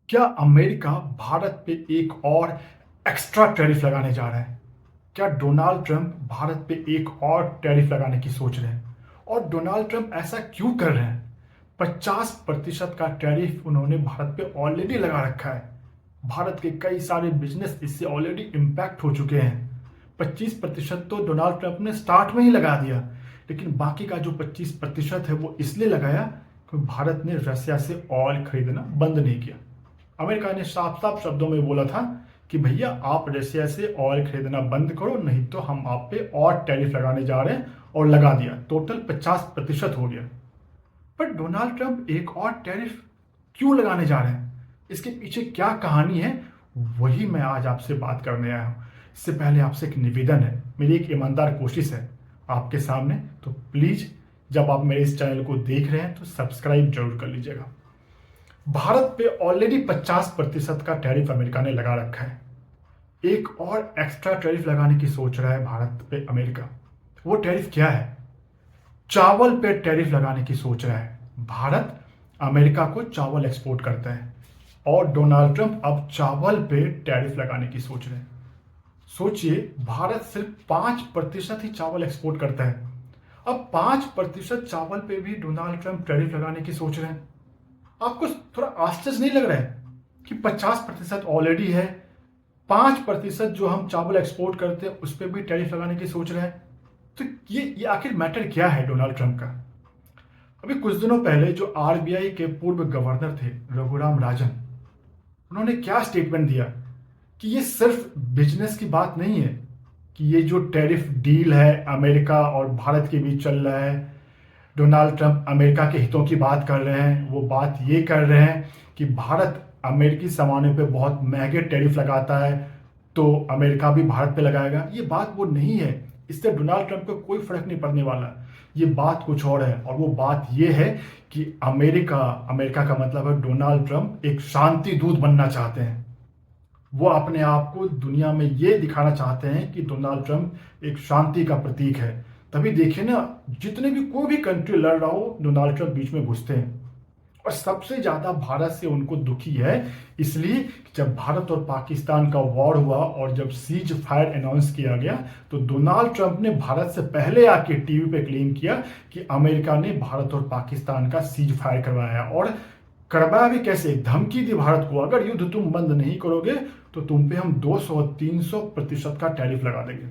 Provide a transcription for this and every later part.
क्या अमेरिका भारत पे एक और एक्स्ट्रा टैरिफ लगाने जा रहा है? क्या डोनाल्ड ट्रंप भारत पे एक और टैरिफ लगाने की सोच रहे हैं? और डोनाल्ड ट्रंप ऐसा क्यों कर रहे हैं? 50% का टैरिफ उन्होंने भारत पे ऑलरेडी लगा रखा है। भारत के कई सारे बिजनेस इससे ऑलरेडी इम्पैक्ट हो चुके हैं। 25% तो डोनाल्ड ट्रंप ने स्टार्ट में ही लगा दिया, लेकिन बाकी का जो 25% है वो इसलिए लगाया क्योंकि भारत ने रसिया से ऑयल खरीदना बंद नहीं किया। अमेरिका ने साफ साफ शब्दों में बोला था कि भैया आप रशिया से ऑयल खरीदना बंद करो, नहीं तो हम आप पे और टैरिफ लगाने जा रहे हैं, और लगा दिया। टोटल 50% हो गया। पर डोनाल्ड ट्रंप एक और टैरिफ क्यों लगाने जा रहे हैं? इसके पीछे क्या कहानी है? वही मैं आज आपसे बात करने आया हूँ। इससे पहले आपसे एक निवेदन है, मेरी एक ईमानदार कोशिश है आपके सामने, तो प्लीज जब आप मेरे इस चैनल को देख रहे हैं तो सब्सक्राइब जरूर कर लीजिएगा। भारत पे ऑलरेडी 50% का टैरिफ अमेरिका ने लगा रखा है। एक और एक्स्ट्रा टैरिफ लगाने की सोच रहा है भारत पे अमेरिका। वो टैरिफ क्या है? चावल पे टैरिफ लगाने की सोच रहा है। भारत अमेरिका को चावल एक्सपोर्ट करता है और डोनाल्ड ट्रंप अब चावल पे टैरिफ लगाने की सोच रहे हैं। सोचिए, भारत सिर्फ 5% ही चावल एक्सपोर्ट करता है। अब 5% चावल पे भी डोनाल्ड ट्रंप टैरिफ लगाने की सोच रहे हैं। आपको थोड़ा आश्चर्य नहीं लग रहा है कि 50% ऑलरेडी है, 5% जो हम चावल एक्सपोर्ट करते हैं उस पर भी टैरिफ लगाने की सोच रहे हैं? तो ये आखिर मैटर क्या है डोनाल्ड ट्रंप का? अभी कुछ दिनों पहले जो आरबीआई के पूर्व गवर्नर थे रघुराम राजन, उन्होंने क्या स्टेटमेंट दिया कि ये सिर्फ बिजनेस की बात नहीं है, कि ये जो टैरिफ डील है अमेरिका और भारत के बीच चल रहा है, डोनाल्ड ट्रंप अमेरिका के हितों की बात कर रहे हैं। वो बात ये कर रहे हैं कि भारत अमेरिकी सामानों पे बहुत महंगे टैरिफ लगाता है, तो अमेरिका भी भारत पे लगाएगा। ये बात वो नहीं है। इससे डोनाल्ड ट्रंप को कोई फर्क नहीं पड़ने वाला। ये बात कुछ और है, और वो बात ये है कि अमेरिका अमेरिका का मतलब है डोनाल्ड ट्रंप एक शांति दूत बनना चाहते हैं। वो अपने आप को दुनिया में ये दिखाना चाहते हैं कि डोनाल्ड ट्रंप एक शांति का प्रतीक है। तभी देखिए ना, जितने भी कोई भी कंट्री लड़ रहा हो, डोनाल्ड ट्रंप बीच में घुसते हैं। और सबसे ज्यादा भारत से उनको दुखी है, इसलिए कि जब भारत और पाकिस्तान का वॉर हुआ और जब सीज फायर अनाउंस किया गया, तो डोनाल्ड ट्रंप ने भारत से पहले आके टीवी पे क्लेम किया कि अमेरिका ने भारत और पाकिस्तान का सीज फायर करवाया। और करवाया भी कैसे? धमकी दी भारत को, अगर युद्ध तुम बंद नहीं करोगे तो तुम पे हम 200-300% का टैरिफ लगा देंगे।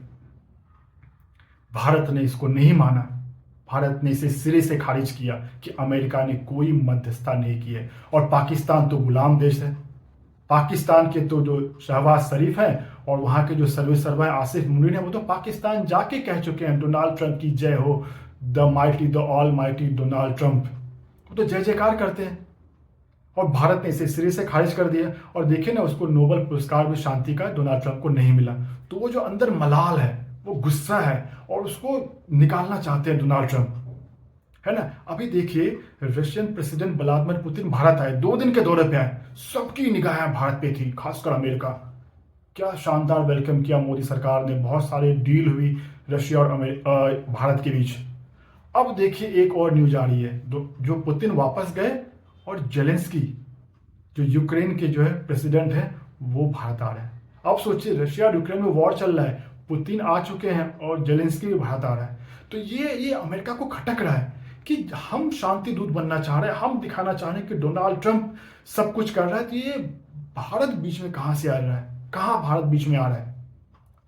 भारत ने इसको नहीं माना। भारत ने इसे सिरे से खारिज किया कि अमेरिका ने कोई मध्यस्थता नहीं की है। और पाकिस्तान तो गुलाम देश है। पाकिस्तान के तो जो शहबाज शरीफ है और वहां के जो सर्वे सर्वा आसिफ मुनीर है, वो तो पाकिस्तान जाके कह चुके हैं डोनाल्ड ट्रंप की जय हो, the mighty the all mighty Donald Trump. वो तो जय जयकार करते हैं। और भारत ने इसे सिरे से खारिज कर दिया। और देखिए ना, उसको नोबेल पुरस्कार भी शांति का डोनाल्ड ट्रंप को नहीं मिला। तो वो जो अंदर मलाल है, वो गुस्सा है, और उसको निकालना चाहते हैं डोनाल्ड ट्रंप, है ना। अभी देखिए, Russian president Vladimir Putin Bharat आए, 2 दिन के दौरे पे आए। सबकी निगाहें भारत पे थी, खासकर अमेरिका। क्या शानदार वेलकम किया मोदी सरकार ने, बहुत सारे डील हुई रशिया और भारत के बीच। अब देखिए, एक और न्यूज आ रही है, जो पुतिन वापस गए और जेलेंस्की जो यूक्रेन के जो है प्रेसिडेंट है, वो भारत आ रहे हैं। अब सोचिए, रशिया और यूक्रेन में वॉर चल रहा है, पुतिन आ चुके हैं और जेलेंस्की भी भारत आ रहा है। तो ये अमेरिका को खटक रहा है कि हम शांति दूत बनना चाह रहे हैं, हम दिखाना चाह रहे हैं कि डोनाल्ड ट्रंप सब कुछ कर रहा है, तो ये भारत बीच में कहां से आ रहा है, कहां भारत बीच में आ रहा है?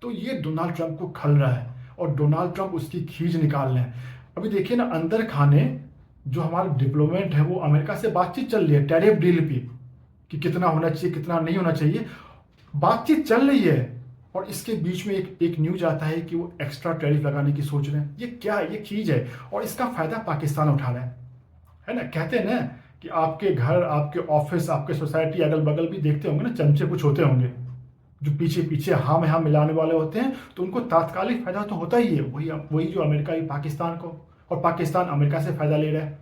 तो ये डोनाल्ड ट्रंप को खल रहा है, और डोनाल्ड ट्रंप उसकी खींच निकाल रहे हैं। अभी देखिए ना, अंदर खाने जो हमारा डिप्लोमेट है, वो अमेरिका से बातचीत चल रही है टैरिफ डील पे, कि कितना होना चाहिए, कितना नहीं होना चाहिए। बातचीत चल रही है, और इसके बीच में एक न्यूज आता है कि वो एक्स्ट्रा टैरिफ लगाने की सोच रहे हैं। ये क्या है? ये खींच है, और इसका फायदा पाकिस्तान उठा रहा है ना। कहते हैं ना कि आपके घर, आपके ऑफिस, आपके सोसाइटी, अगल बगल भी देखते होंगे ना, चमचे कुछ होते होंगे जो पीछे पीछे हाँ में हाँ मिलाने वाले होते हैं। तो उनको तात्कालिक फायदा तो होता ही है, वही जो अमेरिका ही पाकिस्तान को, और पाकिस्तान अमेरिका से फायदा ले रहा है।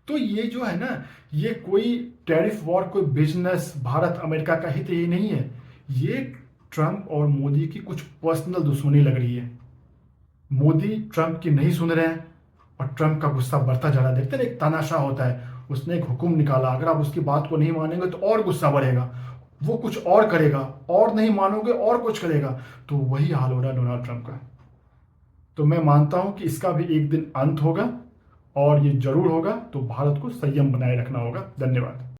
तो ये जो है ना, ये कोई टैरिफ वॉर, कोई बिजनेस भारत अमेरिका का हित ये नहीं है। ये ट्रंप और मोदी की कुछ पर्सनल दुश्मनी लग रही है। मोदी ट्रंप की नहीं सुन रहे हैं, और ट्रंप का गुस्सा बढ़ता जा रहा है। देखते हैं, एक तानाशाह होता है, उसने एक हुक्म निकाला, अगर आप उसकी बात को नहीं मानेंगे तो और गुस्सा बढ़ेगा, वो कुछ और करेगा, और नहीं मानोगे और कुछ करेगा। तो वही हाल हो रहा है डोनाल्ड ट्रंप का। तो मैं मानता हूं कि इसका भी एक दिन अंत होगा, और ये जरूर होगा। तो भारत को संयम बनाए रखना होगा। धन्यवाद।